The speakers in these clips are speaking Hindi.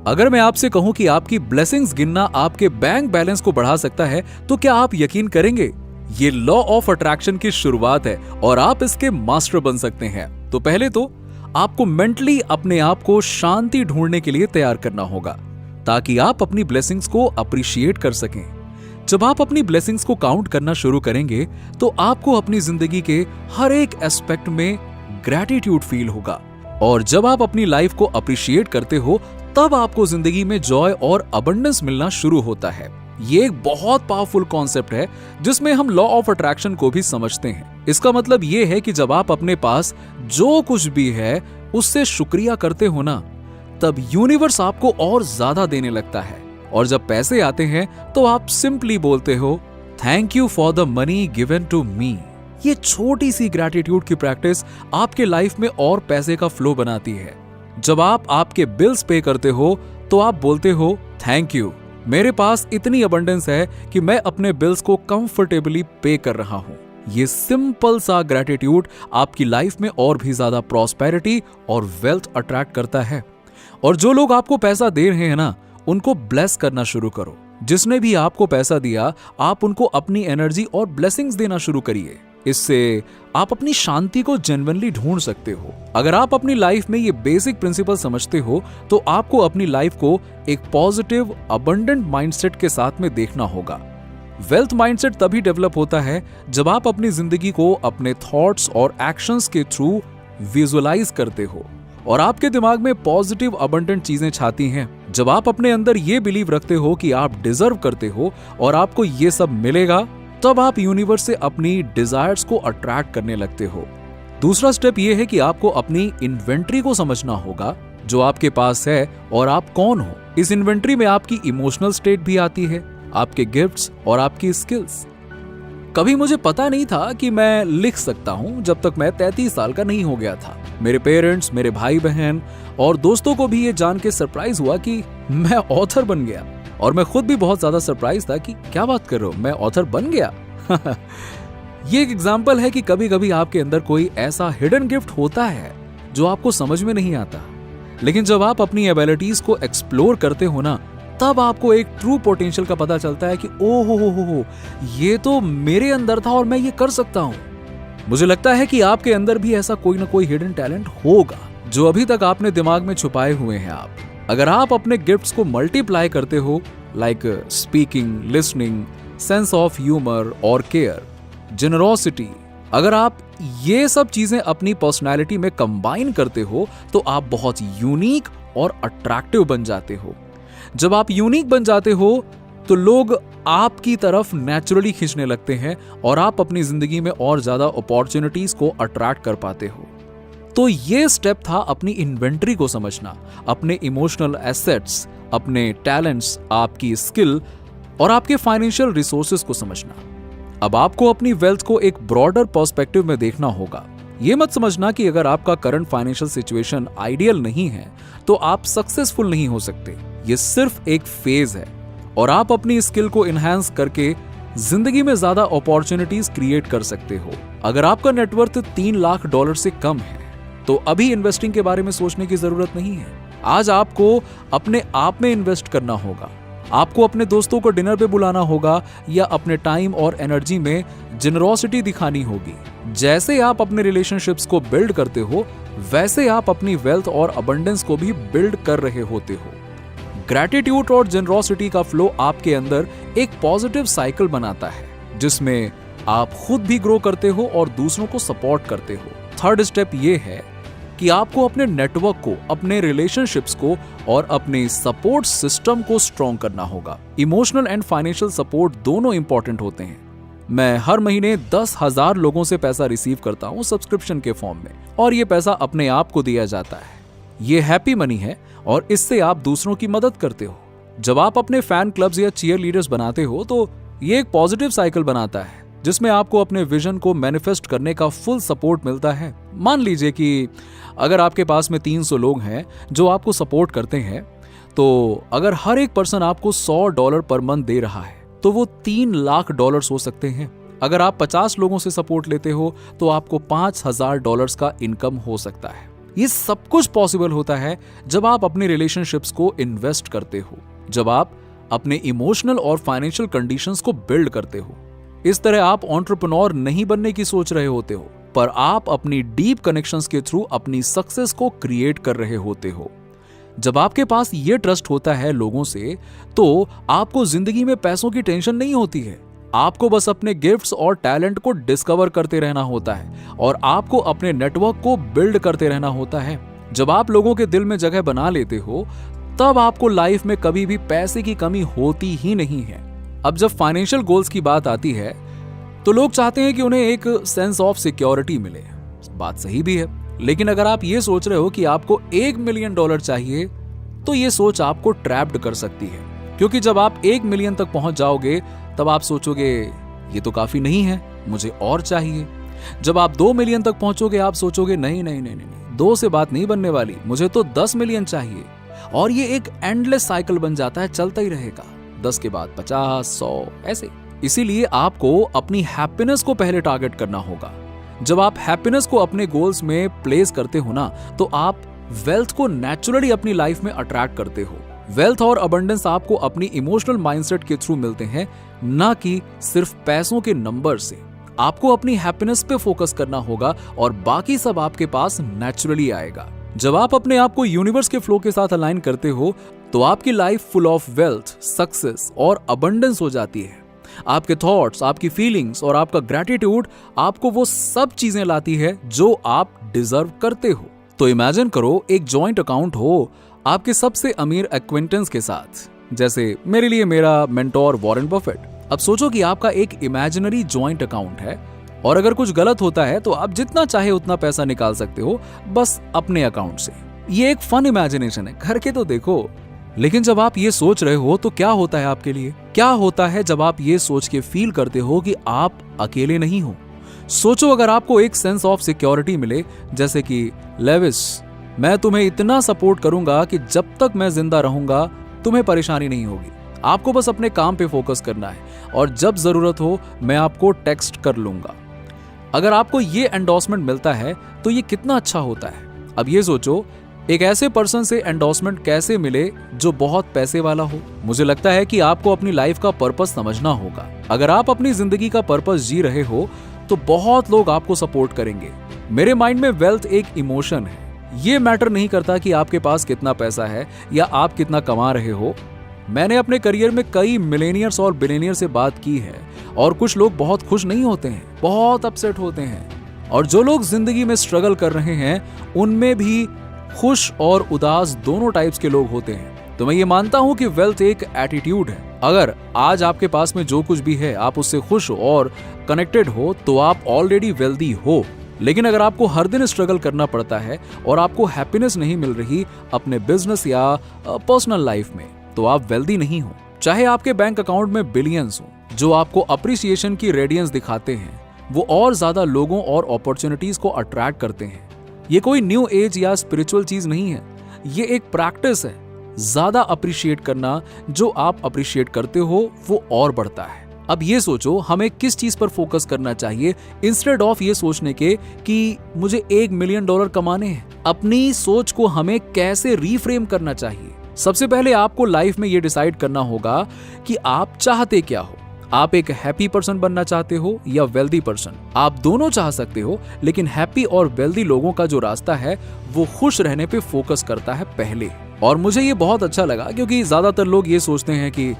अगर मैं आपसे कहूं कि आपकी ब्लेसिंग्स गिनना आपके बैंक बैलेंस को बढ़ा सकता है, तो क्या आप यकीन करेंगे? ये लॉ ऑफ अट्रैक्शन की शुरुआत है और आप इसके मास्टर बन सकते हैं। तो पहले तो आपको मेंटली अपने आप को शांति ढूंढने के लिए तैयार करना होगा, ताकि आप अपनी ब्लेसिंग्स को अप्रिशिएट कर सकें। जब आप अपनी ब्लेसिंग्स को काउंट करना शुरू करेंगे, तो आपको अपनी जिंदगी के हर एक एस्पेक्ट में ग्रैटिट्यूड फील होगा। और जब आप अपनी लाइफ को अप्रिशिएट करते हो, तब आपको जिंदगी में जॉय और अबंडेंस मिलना शुरू होता है। ये एक बहुत पावरफुल कॉन्सेप्ट है, जिसमें हम लॉ ऑफ अट्रैक्शन को भी समझते हैं। इसका मतलब ये है कि जब आप अपने पास जो कुछ भी है उससे शुक्रिया करते हो ना, तब यूनिवर्स आपको और ज्यादा देने लगता है। और जब पैसे आते हैं, तो आप सिंपली बोलते हो, thank you for the money given to me. ये छोटी सी ग्रैटिट्यूड की प्रैक्टिस आपके लाइफ में और पैसे का फ्लो बनाती है। जब आप आपके बिल्स पे करते हो, तो आप बोलते हो, थैंक यू, मेरे पास इतनी अबंडेंस है कि मैं अपने बिल्स को कंफर्टेबली पे कर रहा हूं। ये सिंपल सा ग्रैटिट्यूड आपकी लाइफ में और भी ज्यादा प्रॉस्पेरिटी और वेल्थ अट्रैक्ट करता है। और जो लोग आपको पैसा दे रहे हैं ना, उनको ब्लेस करना शुरू करो। जिसने भी आपको पैसा दिया, आप उनको अपनी एनर्जी और ब्लेसिंग्स देना शुरू करिए। इससे आप अपनी शांति को जेन्युइनली ढूंढ सकते हो। अगर आप अपनी लाइफ में ये बेसिक प्रिंसिपल समझते हो, तो आपको अपनी लाइफ को एक पॉजिटिव अबंडेंट माइंडसेट के साथ में देखना होगा। वेल्थ माइंडसेट तभी डेवलप होता है जब आप अपनी जिंदगी को अपने थॉट्स और एक्शंस के थ्रू विजुअलाइज करते हो और आपके दिमाग में पॉजिटिव अबंडेंट चीजें छाती हैं। जब आप अपने अंदर ये बिलीव रखते हो कि आप डिजर्व करते हो और आपको ये सब मिलेगा, तब आप यूनिवर्स से अपनी डिजायर्स को अट्रैक्ट करने लगते हो। दूसरा स्टेप ये है कि आपको अपनी इन्वेंट्री को समझना होगा, जो आपके पास है और आप कौन हो। इस इन्वेंट्री में आपकी इमोशनल स्टेट भी आती है, आपके गिफ्ट्स और आपकी स्किल्स। कभी मुझे पता नहीं था कि मैं लिख सकता हूं, जब तक मैं 33 साल का नहीं हो गया था। मेरे पेरेंट्स, मेरे भाई बहन और दोस्तों को भी ये जान के सरप्राइज हुआ कि मैं ऑथर बन गया। और मैं खुद भी बहुत ज्यादा सरप्राइज था कि क्या बात कर रहे हो, मैं ऑथर बन गया। ये एक एग्जाम्पल है कि कभी कभी आपके अंदर कोई ऐसा हिडन गिफ्ट होता है जो आपको समझ में नहीं आता, लेकिन जब आप अपनी एबिलिटीज को एक्सप्लोर करते हो ना, तब आपको एक ट्रू पोटेंशियल का पता चलता है कि ओ हो, ये तो मेरे अंदर था और मैं ये कर सकता हूं। मुझे लगता है कि आपके अंदर भी ऐसा कोई ना कोई हिडन टैलेंट होगा जो अभी तक आपने दिमाग में छुपाए हुए हैं। अगर आप अपने गिफ्ट्स को मल्टीप्लाई करते हो, like speaking, listening, sense of humour और केयर, जेनरोसिटी, अगर आप ये सब चीजें अपनी पर्सनालिटी में कंबाइन करते हो, तो आप बहुत यूनिक और अट्रैक्टिव बन जाते हो। जब आप यूनिक बन जाते हो, तो लोग आपकी तरफ नेचुरली खींचने लगते हैं और आप अपनी जिंदगी में और ज्यादा अपॉर्चुनिटीज को अट्रैक्ट कर पाते हो। तो ये स्टेप था अपनी इन्वेंट्री को समझना, अपने इमोशनल एसेट्स, अपने टैलेंट्स, आपकी स्किल और आपके फाइनेंशियल रिसोर्सेज को समझना। अब आपको अपनी वेल्थ को एक ब्रॉडर पर्सपेक्टिव में देखना होगा। ये मत समझना कि अगर आपका करंट फाइनेंशियल सिचुएशन आइडियल नहीं है, तो आप सक्सेसफुल नहीं हो सकते। ये सिर्फ एक फेज है और आप अपनी स्किल को इनहैंस करके जिंदगी में ज्यादा अपॉर्चुनिटीज क्रिएट कर सकते हो। अगर आपका नेटवर्थ $3 लाख से कम है, तो अभी इन्वेस्टिंग के बारे में सोचने की जरूरत नहीं है। आज आपको अपने आप में इन्वेस्ट करना होगा। आपको अपने दोस्तों को डिनर पे बुलाना होगा या अपने टाइम और एनर्जी में जेनरोसिटी दिखानी होगी। जैसे आप अपने रिलेशनशिप्स को बिल्ड करते हो, वैसे आप अपनी वेल्थ और अबंडेंस को भी बिल्ड कर रहे होते हो। ग्रैटिट्यूड और जेनरोसिटी का फ्लो आपके अंदर एक पॉजिटिव साइकिल बनाता है, जिसमें आप खुद भी ग्रो करते हो और दूसरों को सपोर्ट करते हो। थर्ड स्टेप ये है कि आपको अपने नेटवर्क को, अपने रिलेशनशिप्स को और अपने सपोर्ट सिस्टम को स्ट्रॉन्ग करना होगा। इमोशनल एंड फाइनेंशियल सपोर्ट दोनों इंपॉर्टेंट होते हैं। मैं हर महीने 10,000 लोगों से पैसा रिसीव करता हूं सब्सक्रिप्शन के फॉर्म में, और ये पैसा अपने आप को दिया जाता है। ये हैप्पी मनी है और इससे आप दूसरों की मदद करते हो। जब आप अपने फैन क्लब्स या चीयर लीडर्स बनाते हो, तो ये एक पॉजिटिव साइकिल बनाता है, जिसमें आपको अपने विजन को मैनिफेस्ट करने का फुल सपोर्ट मिलता है। मान लीजिए कि अगर आपके पास में 300 लोग हैं जो आपको सपोर्ट करते हैं, तो अगर हर एक पर्सन आपको $100 पर मंथ दे रहा है, तो वो $3 लाख हो सकते हैं। अगर आप 50 लोगों से सपोर्ट लेते हो, तो आपको $5,000 का इनकम हो सकता है। ये सब कुछ पॉसिबल होता है जब आप अपने रिलेशनशिप्स को इन्वेस्ट करते हो, जब आप अपने इमोशनल और फाइनेंशियल कंडीशंस को बिल्ड करते हो। इस तरह आप एंटरप्रेन्योर नहीं बनने की सोच रहे होते हो, पर आप अपनी डीप कनेक्शंस के थ्रू अपनी सक्सेस को क्रिएट कर रहे होते हो। जब आपके पास ये ट्रस्ट होता है लोगों से, तो आपको जिंदगी में पैसों की टेंशन नहीं होती है। आपको बस अपने गिफ्ट्स और टैलेंट को डिस्कवर करते रहना होता है और आपको अपने नेटवर्क को बिल्ड करते रहना होता है। जब आप लोगों के दिल में जगह बना लेते हो, तब आपको लाइफ में कभी भी पैसे की कमी होती ही नहीं है। अब जब फाइनेंशियल गोल्स की बात आती है, तो लोग चाहते हैं कि उन्हें एक सेंस ऑफ सिक्योरिटी मिले। बात सही भी है, लेकिन अगर आप ये सोच रहे हो कि आपको $1 मिलियन चाहिए, तो ये सोच आपको ट्रैप्ड कर सकती है, क्योंकि जब आप 1 मिलियन तक पहुंच जाओगे, तब आप सोचोगे ये तो काफी नहीं है, मुझे और चाहिए। जब आप 2 मिलियन तक पहुंचोगे, आप सोचोगे नहीं नहीं नहीं नहीं, 2 से बात नहीं बनने वाली, मुझे तो 10 मिलियन चाहिए। और ये एक एंडलेस साइकिल बन जाता है, चलता ही रहेगा। 10 के बाद 50, 100 ऐसे। इसीलिए आपको अपनी हैप्पीनेस को पहले टारगेट करना होगा। जब आप हैप्पीनेस को अपने गोल्स में प्लेस करते हो ना, तो आप वेल्थ को नेचुरली अपनी लाइफ में अट्रैक्ट करते हो। वेल्थ और अबंडेंस आपको अपनी इमोशनल माइंडसेट के थ्रू मिलते हैं, ना कि सिर्फ पैसों के नंबर से। आपको अपनी हैप्पीनेस पे फोकस करना होगा और बाकी सब आपके पास नेचुरली आएगा। जब आप अपने आप को यूनिवर्स के फ्लो के साथ अलाइन करते हो, तो आपकी life full of wealth, success और अबंडेंस हो जाती है। आपके थॉट्स, आपकी फीलिंग्स और आपका ग्रैटिट्यूड आपको वो सब चीजें लाती है जो आप डिजर्व करते हो। तो इमेजिन करो, एक जॉइंट अकाउंट हो आपके सबसे अमीर एक्विंटेंस के साथ, जैसे मेरे लिए मेरा मेंटोर वॉरेन बफेट। अब सोचो कि आपका एक इमेजिनरी जॉइंट अकाउंट है, और अगर कुछ गलत होता है तो आप जितना चाहे उतना पैसा निकाल सकते हो, बस अपने अकाउंट से। ये एक फन इमेजिनेशन है, करके तो देखो। लेकिन जब आप ये सोच रहे हो, तो क्या होता है आपके लिए? क्या होता है जब आप ये सोच के फील करते हो कि आप अकेले नहीं हो? सोचो, अगर आपको एक सेंस ऑफ सिक्योरिटी मिले, जैसे कि लेविस, मैं तुम्हें इतना सपोर्ट करूंगा कि जब तक मैं जिंदा रहूंगा तुम्हें परेशानी नहीं होगी। आपको बस अपने काम पे फोकस करना है, और जब जरूरत हो मैं आपको टेक्स्ट कर लूंगा। अगर आपको ये एंडोर्समेंट मिलता है तो ये कितना अच्छा होता है। अब ये सोचो, एक ऐसे पर्सन से एंडोर्समेंट कैसे मिले जो बहुत पैसे वाला हो? मुझे लगता है कि आपको अपनी लाइफ का पर्पस समझना होगा। अगर आप अपनी जिंदगी का पर्पस जी रहे हो, तो बहुत लोग आपको सपोर्ट करेंगे। मेरे माइंड में वेल्थ एक इमोशन है। ये मैटर नहीं करता कि आपके पास कितना पैसा है या आप कितना कमा रहे हो। मैंने अपने करियर में कई मिलेनियर्स और बिलियनियर से बात की है, और कुछ लोग बहुत खुश नहीं होते हैं, बहुत अपसेट होते हैं। और जो लोग जिंदगी में स्ट्रगल कर रहे हैं, उनमें भी खुश और उदास दोनों टाइप्स के लोग होते हैं। तो मैं ये मानता हूं कि वेल्थ एक एटीट्यूड है। अगर आज आपके पास में जो कुछ भी है आप उससे खुश हो और कनेक्टेड हो, तो आप ऑलरेडी वेल्दी हो। लेकिन अगर आपको हर दिन स्ट्रगल करना पड़ता है और आपको हैप्पीनेस नहीं मिल रही अपने बिजनेस या पर्सनल लाइफ में, तो आप वेल्दी नहीं हो। चाहे आपके बैंक अकाउंट में बिलियंस हो, जो आपको अप्रिसिएशन की रेडियंस दिखाते हैं, वो और ज्यादा लोगों और अपॉर्चुनिटीज को अट्रैक्ट करते हैं। ये कोई न्यू एज या स्पिरिचुअल चीज नहीं है, ये एक प्रैक्टिस है। ज्यादा अप्रिशिएट करना, जो आप अप्रिशिएट करते हो वो और बढ़ता है। अब ये सोचो, हमें किस चीज पर फोकस करना चाहिए इंस्टेड ऑफ ये सोचने के कि मुझे $1 मिलियन कमाने हैं। अपनी सोच को हमें कैसे रीफ्रेम करना चाहिए? सबसे पहले आपको लाइफ में ये डिसाइड करना होगा कि आप चाहते क्या हो। आप एक हैप्पी पर्सन बनना चाहते हो या वेल्दी पर्सन? आप दोनों चाह सकते हो, लेकिन हैप्पी और वेल्दी लोगों का जो रास्ता है वो खुश रहने पे फोकस करता है पहले। और मुझे ये बहुत अच्छा लगा, क्योंकि ज्यादातर लोग ये सोचते हैं कि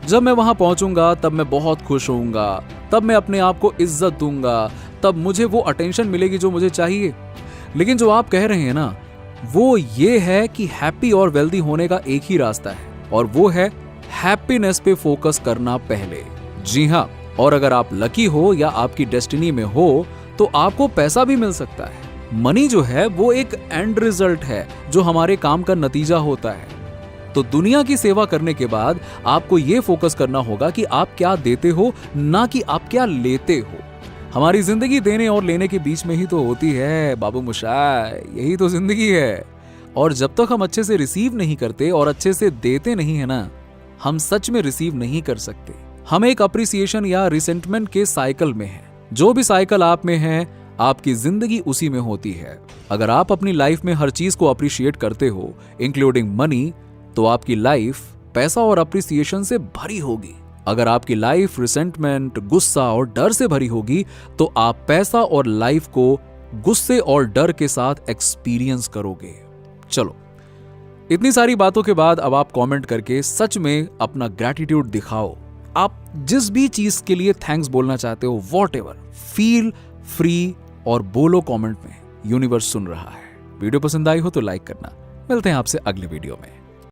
जब मैं वहां पहुंचूंगा तब मैं बहुत खुश होऊंगा, तब मैं अपने आप को इज्जत दूंगा, तब मुझे वो अटेंशन मिलेगी जो मुझे चाहिए। लेकिन जो आप कह रहे हैं ना, वो ये है कि हैप्पी और वेल्दी होने का एक ही रास्ता है, और वो है हैप्पीनेस पे फोकस करना पहले। जी हाँ, और अगर आप लकी हो या आपकी डेस्टिनी में हो, तो आपको पैसा भी मिल सकता है। मनी जो है वो एक एंड रिजल्ट है, जो हमारे काम का नतीजा होता है। तो दुनिया की सेवा करने के बाद आपको ये फोकस करना होगा कि आप क्या देते हो, ना कि आप क्या लेते हो। हमारी जिंदगी देने और लेने के बीच में ही तो होती है बाबू मुशाय, यही तो जिंदगी है। और जब तक हम अच्छे से रिसीव नहीं करते और अच्छे से देते नहीं है ना, हम सच में रिसीव नहीं कर सकते। हम एक अप्रिसिएशन या रिसेंटमेंट के साइकिल में हैं। जो भी साइकिल आप में है, आपकी जिंदगी उसी में होती है। अगर आप अपनी लाइफ में हर चीज को अप्रिशिएट करते हो, इंक्लूडिंग मनी, तो आपकी लाइफ पैसा और अप्रिसिएशन से भरी होगी। अगर आपकी लाइफ रिसेंटमेंट, गुस्सा और डर से भरी होगी, तो आप पैसा और लाइफ को गुस्से और डर के साथ एक्सपीरियंस करोगे। चलो, इतनी सारी बातों के बाद अब आप कमेंट करके सच में अपना ग्रैटिट्यूड दिखाओ। आप जिस भी चीज के लिए थैंक्स बोलना चाहते हो, वॉटएवर, फील फ्री और बोलो कमेंट में। यूनिवर्स सुन रहा है। वीडियो पसंद आई हो तो लाइक करना। मिलते हैं आपसे अगले वीडियो में।